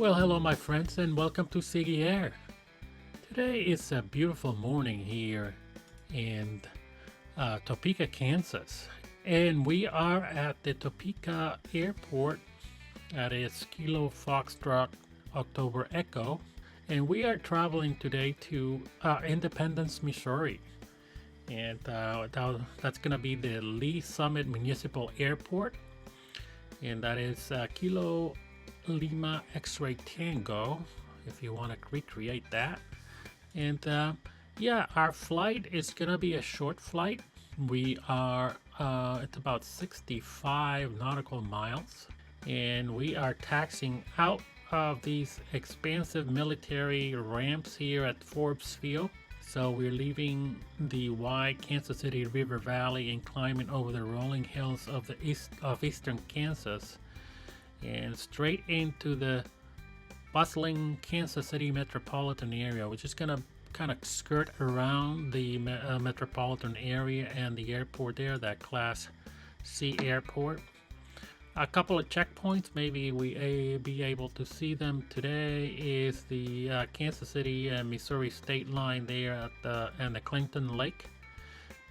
Well, hello my friends and welcome to Siggy Air. Today is a beautiful morning here in Topeka, Kansas. And we are at the Topeka Airport. That is Kilo Foxtrot October Echo. And we are traveling today to Independence, Missouri. And that's going to be the Lee Summit Municipal Airport. And that is Kilo Lima X-Ray Tango, if you want to recreate that. And yeah, our flight is gonna be a short flight. We are it's about 65 nautical miles, and we are taxiing out of these expansive military ramps here at Forbes Field. So we're leaving the wide Kansas City River Valley and climbing over the rolling hills of the eastern Kansas and straight into the bustling Kansas City metropolitan area. We're just gonna kind of skirt around the metropolitan area and the airport there, that Class C airport. A couple of checkpoints, maybe we be able to see them today, is the Kansas City and Missouri state line there at the Clinton Lake.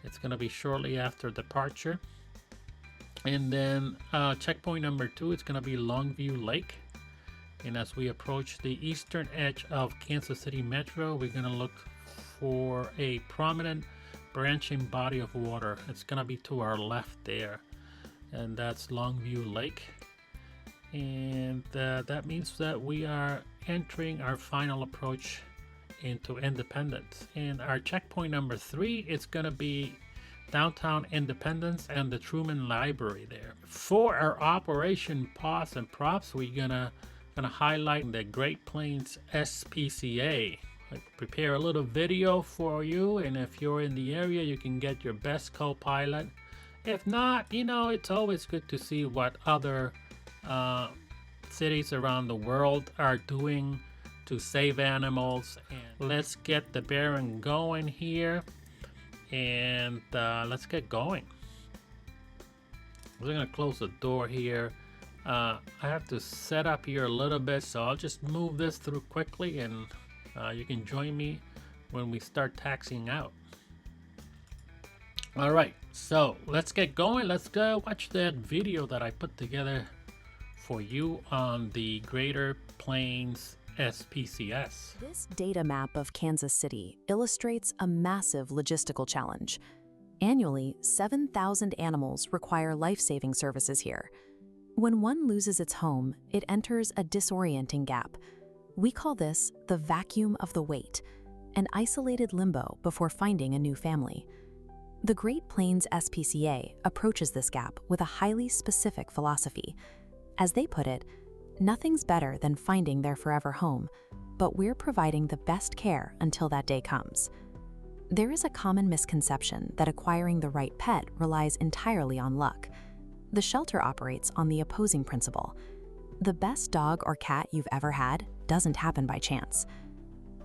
It's gonna be shortly after departure. And then checkpoint number 2 is going to be Longview Lake. And as we approach the eastern edge of Kansas City Metro, we're going to look for a prominent branching body of water. It's going to be to our left there, and that's Longview Lake. And that means that we are entering our final approach into Independence. And our checkpoint number 3 is going to be downtown Independence and the Truman Library there. For our Operation Paws and Props, we're gonna highlight the Great Plains SPCA. I prepare a little video for you, and if you're in the area, you can get your best co-pilot. If not, it's always good to see what other cities around the world are doing to save animals. And let's get the Baron going here. And let's get going. We're gonna close the door here. I have to set up here a little bit, so I'll just move this through quickly, and you can join me when we start taxiing out. All right, so let's get going. Let's go watch that video that I put together for you on the Great Plains SPCS. This data map of Kansas City illustrates a massive logistical challenge. Annually, 7,000 animals require life-saving services here. When one loses its home, it enters a disorienting gap. We call this the vacuum of the wait, an isolated limbo before finding a new family. The Great Plains SPCA approaches this gap with a highly specific philosophy. As they put it, nothing's better than finding their forever home, but we're providing the best care until that day comes. There is a common misconception that acquiring the right pet relies entirely on luck. The shelter operates on the opposing principle. The best dog or cat you've ever had doesn't happen by chance.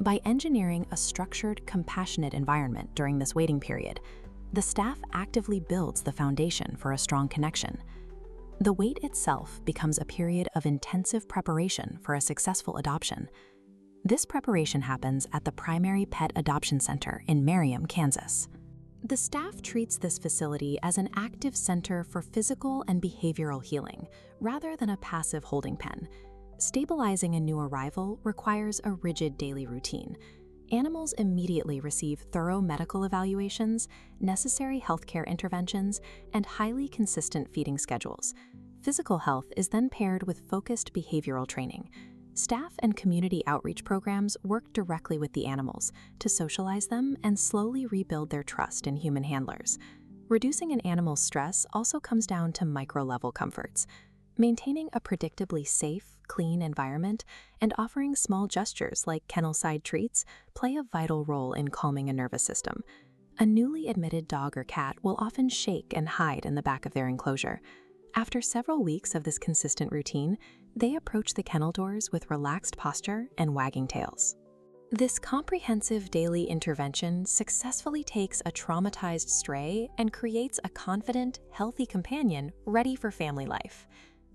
By engineering a structured, compassionate environment during this waiting period, the staff actively builds the foundation for a strong connection. The wait itself becomes a period of intensive preparation for a successful adoption. This preparation happens at the Primary Pet Adoption Center in Merriam, Kansas. The staff treats this facility as an active center for physical and behavioral healing, rather than a passive holding pen. Stabilizing a new arrival requires a rigid daily routine. Animals immediately receive thorough medical evaluations, necessary healthcare interventions, and highly consistent feeding schedules. Physical health is then paired with focused behavioral training. Staff and community outreach programs work directly with the animals to socialize them and slowly rebuild their trust in human handlers. Reducing an animal's stress also comes down to micro-level comforts. Maintaining a predictably safe, clean environment and offering small gestures like kennel-side treats play a vital role in calming a nervous system. A newly admitted dog or cat will often shake and hide in the back of their enclosure. After several weeks of this consistent routine, they approach the kennel doors with relaxed posture and wagging tails. This comprehensive daily intervention successfully takes a traumatized stray and creates a confident, healthy companion ready for family life.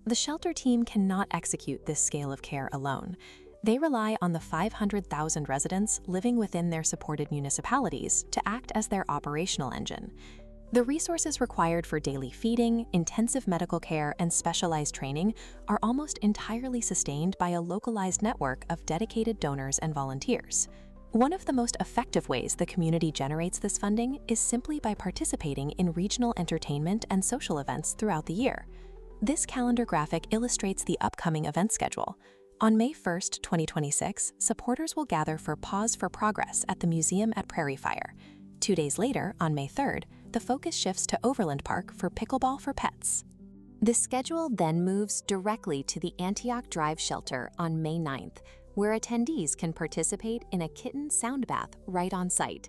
The shelter team cannot execute this scale of care alone. They rely on the 500,000 residents living within their supported municipalities to act as their operational engine. The resources required for daily feeding, intensive medical care, and specialized training are almost entirely sustained by a localized network of dedicated donors and volunteers. One of the most effective ways the community generates this funding is simply by participating in regional entertainment and social events throughout the year. This calendar graphic illustrates the upcoming event schedule. On May 1, 2026, supporters will gather for Paws for Progress at the museum at Prairie Fire. 2 days later, on May 3rd, the focus shifts to Overland Park for Pickleball for Pets. The schedule then moves directly to the Antioch Drive Shelter on May 9th, where attendees can participate in a kitten sound bath right on site.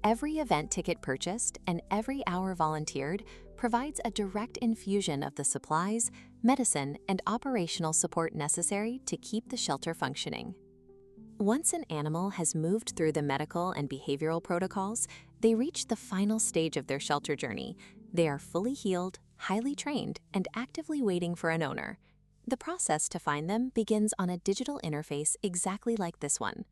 Every event ticket purchased and every hour volunteered provides a direct infusion of the supplies, medicine, and operational support necessary to keep the shelter functioning. Once an animal has moved through the medical and behavioral protocols, they reach the final stage of their shelter journey. They are fully healed, highly trained, and actively waiting for an owner. The process to find them begins on a digital interface exactly like this one.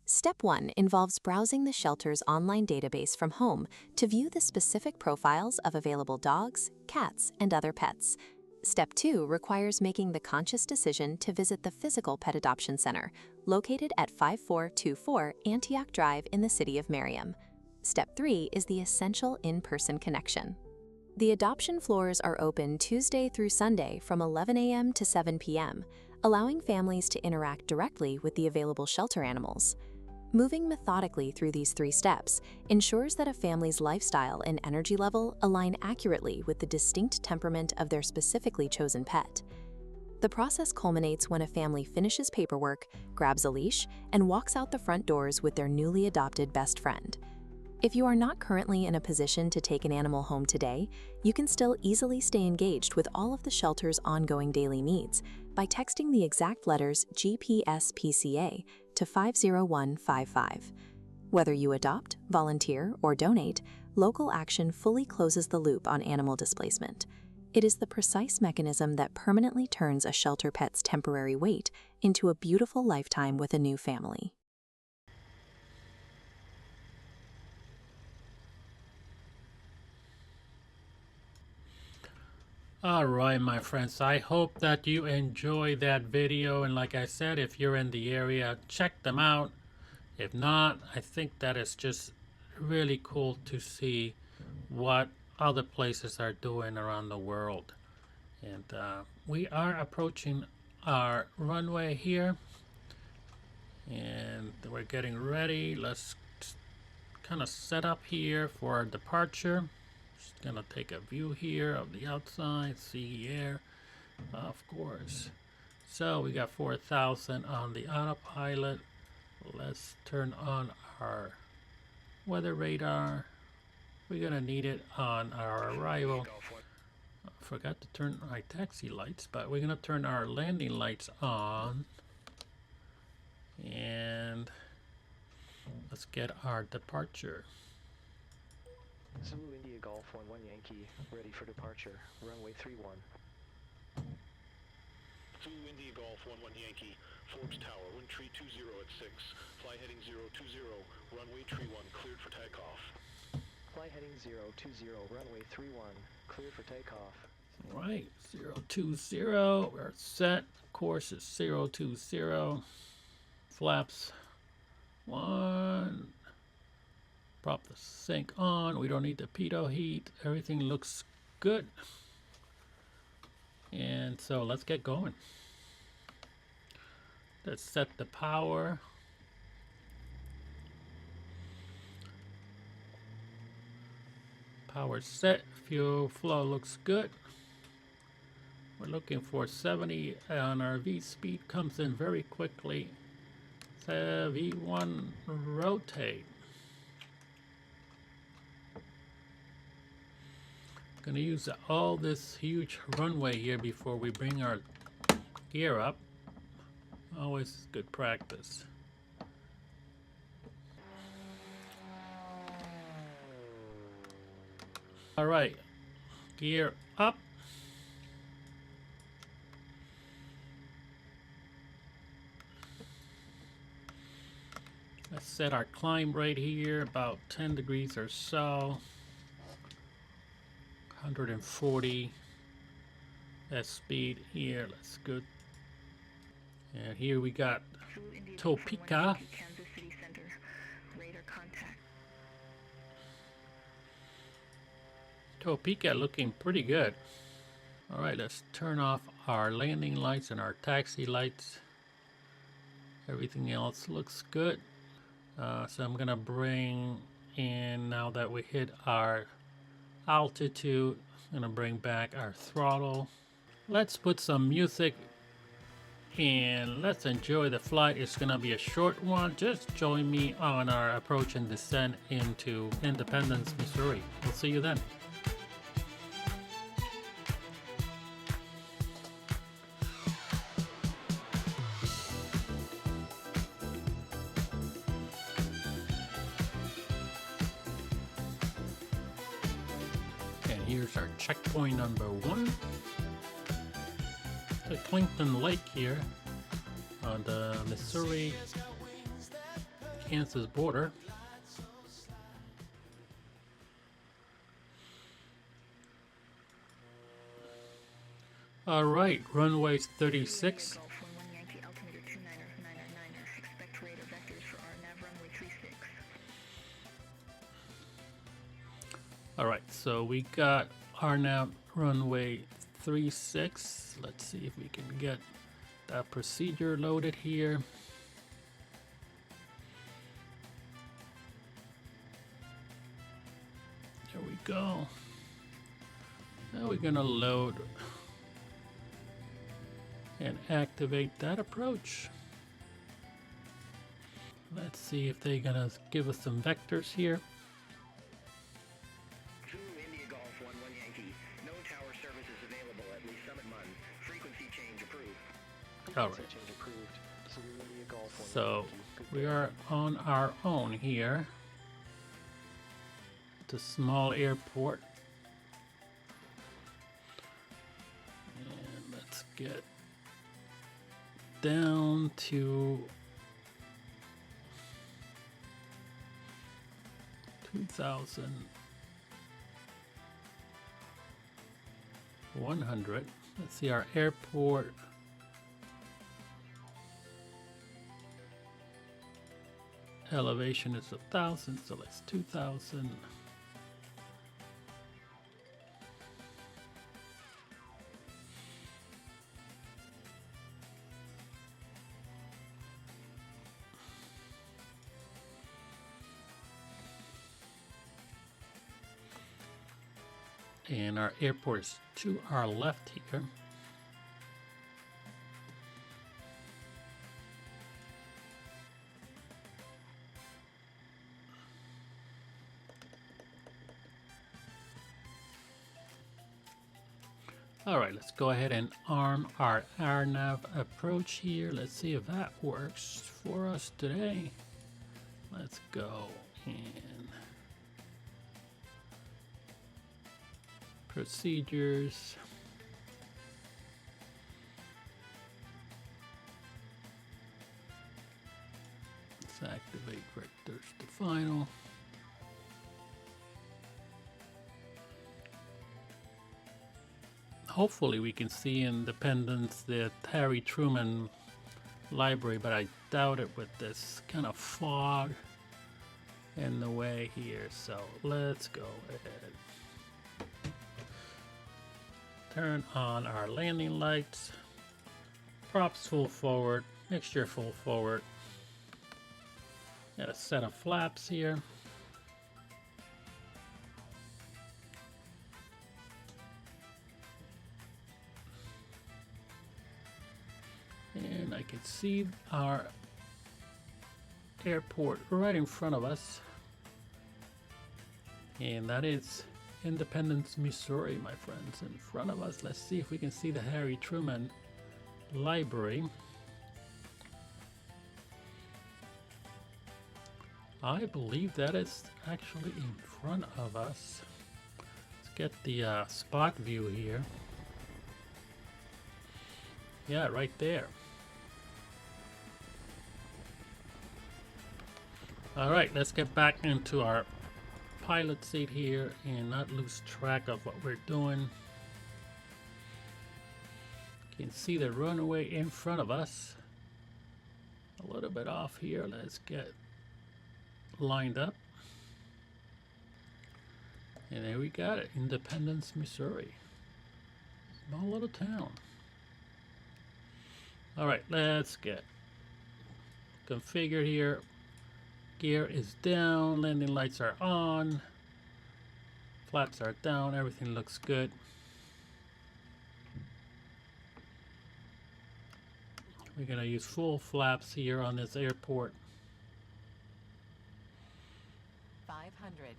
Step 1 involves browsing the shelter's online database from home to view the specific profiles of available dogs, cats, and other pets. Step 2 requires making the conscious decision to visit the physical pet adoption center, located at 5424 Antioch Drive in the city of Merriam. Step 3 is the essential in-person connection. The adoption floors are open Tuesday through Sunday from 11 a.m. to 7 p.m., allowing families to interact directly with the available shelter animals. Moving methodically through these 3 steps ensures that a family's lifestyle and energy level align accurately with the distinct temperament of their specifically chosen pet. The process culminates when a family finishes paperwork, grabs a leash, and walks out the front doors with their newly adopted best friend. If you are not currently in a position to take an animal home today, you can still easily stay engaged with all of the shelter's ongoing daily needs by texting the exact letters SPCA to 50155. Whether you adopt, volunteer, or donate, local action fully closes the loop on animal displacement. It is the precise mechanism that permanently turns a shelter pet's temporary wait into a beautiful lifetime with a new family. All right, my friends, I hope that you enjoy that video, and like I said, if you're in the area, check them out. If not, I think that it's just really cool to see what other places are doing around the world. And we are approaching our runway here, and we're getting ready. Let's kind of set up here for our departure. Just gonna take a view here of the outside, see air, of course. So we got 4,000 on the autopilot. Let's turn on our weather radar. We're gonna need it on our arrival. I forgot to turn my taxi lights, but we're gonna turn our landing lights on. And let's get our departure. Zulu India Golf 11 Yankee, ready for departure. Runway 31. Zulu India Golf 11 Yankee, Forbes Tower, wind tree 20 at 6, fly heading 020, runway tree 1, cleared for takeoff. Fly heading 020, runway 31, cleared for takeoff. All right, 020, we're set. Course is 020. Flaps 1. Prop the sink on. We don't need the pitot heat. Everything looks good. And so let's get going. Let's set the power. Power set. Fuel flow looks good. We're looking for 70 on our V speed. Comes in very quickly. V1 rotate. Gonna use all this huge runway here before we bring our gear up. Always good practice. All right, gear up. set our climb right here, about 10 degrees or so. 140. That speed here. Let's go. And here we got Topeka. Kansas City Center. Radar contact. Topeka looking pretty good. Alright, let's turn off our landing lights and our taxi lights. Everything else looks good. So I'm gonna bring in, now that we hit our altitude, I'm gonna bring back our throttle. Let's put some music and let's enjoy the flight. It's gonna be a short one. Just join me on our approach and descent into Independence, Missouri. We'll see you then. And here's our checkpoint number 1. The Clinton Lake here on the Missouri-Kansas border. All right, runway 36. Golf 11 Yankee, altimeter 29999. Expect radar vectors for RNAV runway 36. All right, so we got RNAV runway 36. Let's see if we can get that procedure loaded here. There we go. Now we're gonna load and activate that approach. Let's see if they're gonna give us some vectors here. India Golf 11 Yankee. No tower services available at least Summit Mun. Frequency change approved. All right. Change approved. Zulu India Golf 11 So Yankee. Good we day. are on our own here. It's a small airport. And let's get down to 2,100. Let's see, our airport elevation is 1,000, so let's 2,000. And our airport is to our left here. All right, let's go ahead and arm our RNAV approach here. Let's see if that works for us today. Let's go and procedures. Let's activate vectors to final. Hopefully we can see Independence, the Harry Truman Library, but I doubt it with this kind of fog in the way here. So let's go ahead. Turn on our landing lights. Props full forward, mixture full forward. Got a set of flaps here. And I can see our airport right in front of us. And that is Independence, Missouri, my friends, in front of us. Let's see if we can see the Harry Truman Library. I believe that is actually in front of us. Let's get the spot view here. Yeah, right there. All right, let's get back into our pilot seat here and not lose track of what we're doing. You can see the runway in front of us. A little bit off here. Let's get lined up. And there we got it, Independence, Missouri. Small little town. All right, let's get configured here. Gear is down, landing lights are on, flaps are down, everything looks good. We're gonna use full flaps here on this airport. 500.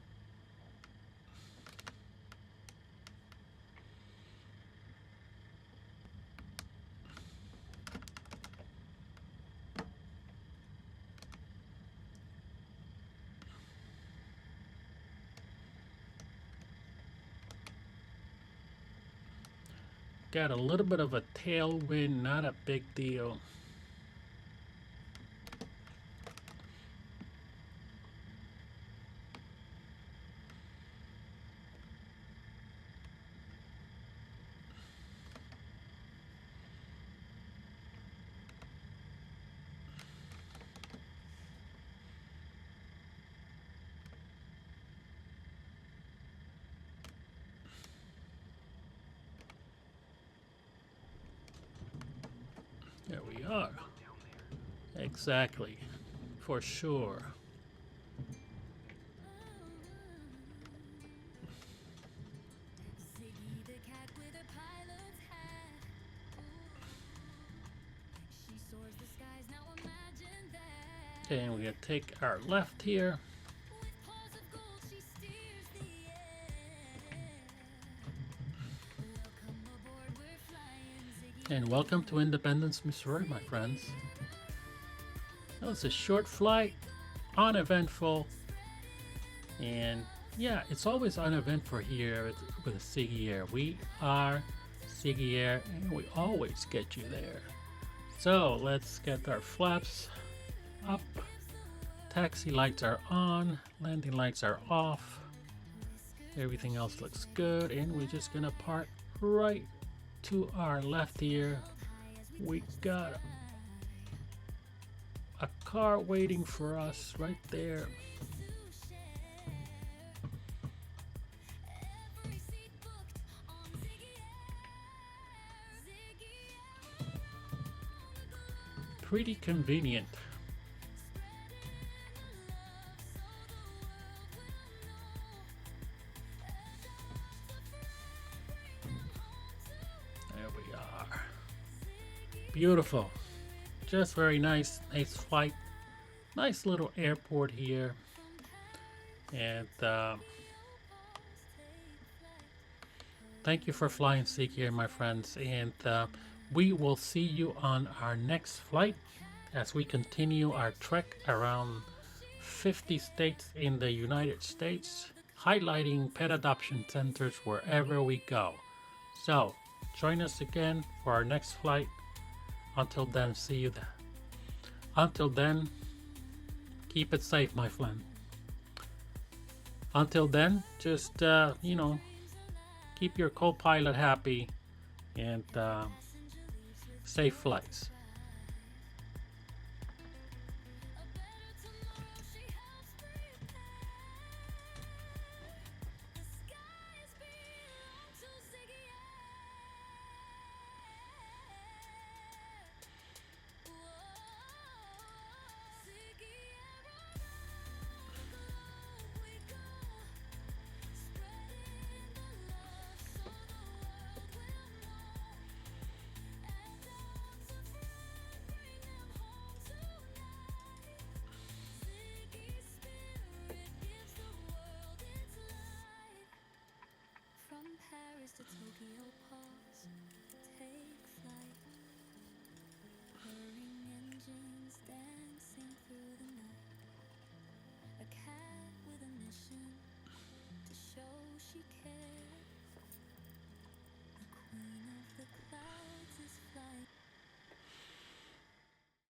Got a little bit of a tailwind, not a big deal. There we are. Exactly. For sure. Okay, and we're gonna take our left here. And welcome to Independence, Missouri, my friends. That was a short flight, uneventful, and yeah, it's always uneventful here with SPCA Air. We are SPCA Air, and we always get you there. So let's get our flaps up. Taxi lights are on, landing lights are off. Everything else looks good, and we're just gonna park right to our left here. We got a car waiting for us right there. Pretty convenient. Beautiful, just very nice flight, nice little airport here, and thank you for flying SPCA Air, my friends, and we will see you on our next flight as we continue our trek around 50 states in the United States, highlighting pet adoption centers wherever we go. So join us again for our next flight. Until then, see you then. Until then, keep it safe, my friend. Until then, just, you know, keep your co-pilot happy and safe flights. To Tokyo, pause, take flight. Purring engines dancing through the night. A cat with a mission.